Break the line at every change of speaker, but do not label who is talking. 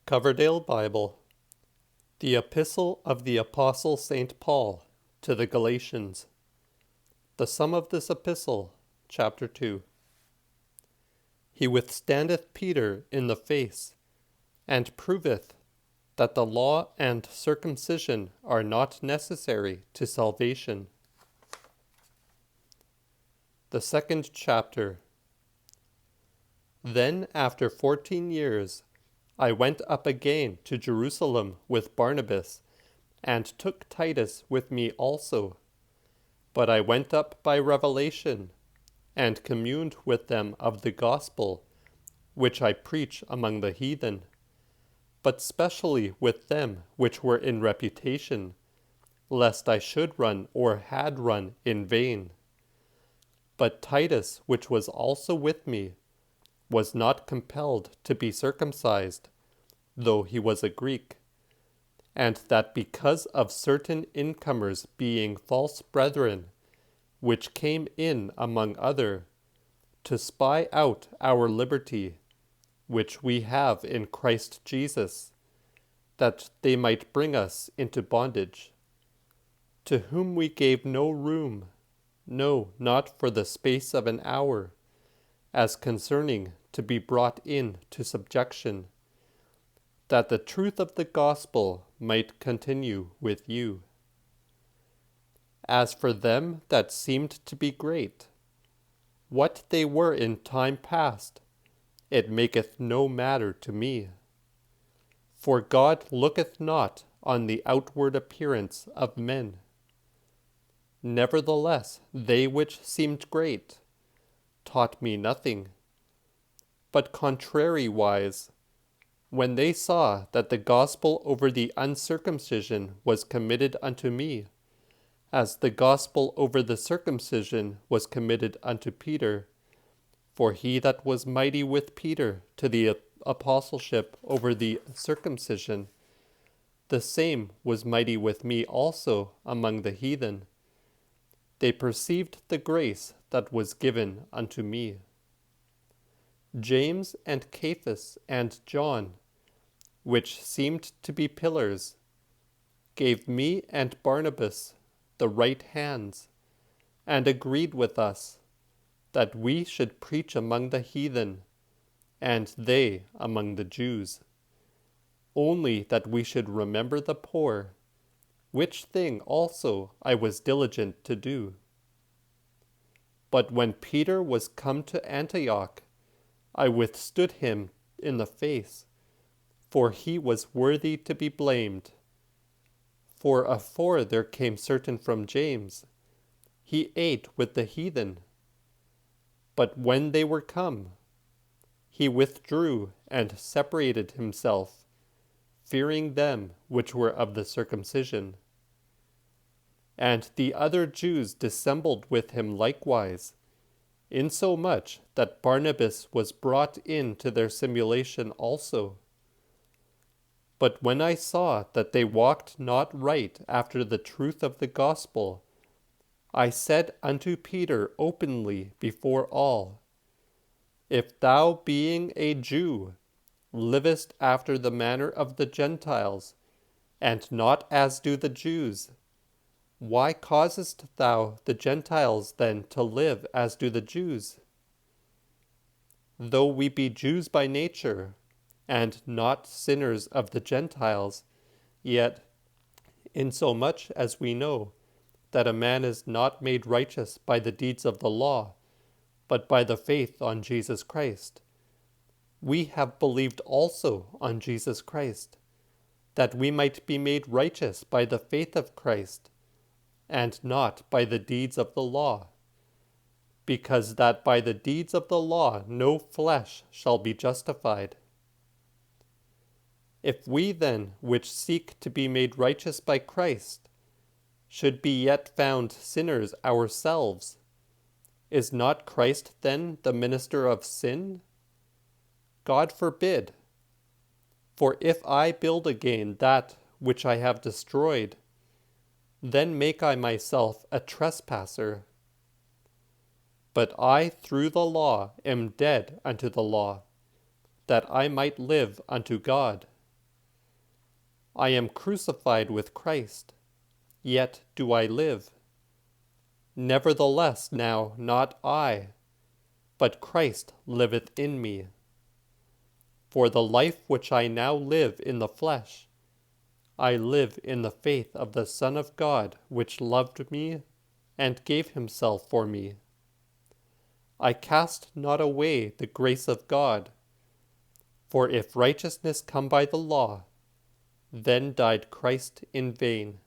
Coverdale Bible, the Epistle of the Apostle St. Paul to the Galatians. The sum of this epistle, chapter 2. He withstandeth Peter in the face, and proveth that the law and circumcision are not necessary to salvation. The second chapter. Then after 14 years, I went up again to Jerusalem with Barnabas, and took Titus with me also. But I went up by revelation, and communed with them of the gospel, which I preach among the heathen, but specially with them which were in reputation, lest I should run or had run in vain. But Titus, which was also with me, was not compelled to be circumcised, though he was a Greek, and that because of certain incomers being false brethren, which came in among other, to spy out our liberty, which we have in Christ Jesus, that they might bring us into bondage, to whom we gave no room, no, not for the space of an hour, as concerning to be brought in to subjection, that the truth of the gospel might continue with you. As for them that seemed to be great, what they were in time past, it maketh no matter to me. For God looketh not on the outward appearance of men. Nevertheless, they which seemed great taught me nothing, but contrariwise, when they saw that the gospel over the uncircumcision was committed unto me, as the gospel over the circumcision was committed unto Peter, for he that was mighty with Peter to the apostleship over the circumcision, the same was mighty with me also among the heathen. They perceived the grace that was given unto me. James and Cephas and John, which seemed to be pillars, gave me and Barnabas the right hands, and agreed with us that we should preach among the heathen, and they among the Jews, only that we should remember the poor, which thing also I was diligent to do. But when Peter was come to Antioch, I withstood him in the face, for he was worthy to be blamed. For afore there came certain from James, he ate with the heathen. But when they were come, he withdrew and separated himself, fearing them which were of the circumcision. And the other Jews dissembled with him likewise, insomuch that Barnabas was brought into their simulation also. But when I saw that they walked not right after the truth of the gospel, I said unto Peter openly before all, If thou, being a Jew, livest after the manner of the Gentiles, and not as do the Jews, why causest thou the Gentiles then to live as do the Jews? Though we be Jews by nature, and not sinners of the Gentiles, yet, insomuch as we know that a man is not made righteous by the deeds of the law, but by the faith on Jesus Christ, we have believed also on Jesus Christ, that we might be made righteous by the faith of Christ, and not by the deeds of the law, because that by the deeds of the law no flesh shall be justified. If we then, which seek to be made righteous by Christ, should be yet found sinners ourselves, is not Christ then the minister of sin? God forbid. For if I build again that which I have destroyed, then make I myself a trespasser. But I through the law am dead unto the law, that I might live unto God. I am crucified with Christ, yet do I live. Nevertheless now not I, but Christ liveth in me. For the life which I now live in the flesh, I live in the faith of the Son of God, which loved me and gave himself for me. I cast not away the grace of God, for if righteousness come by the law, then died Christ in vain.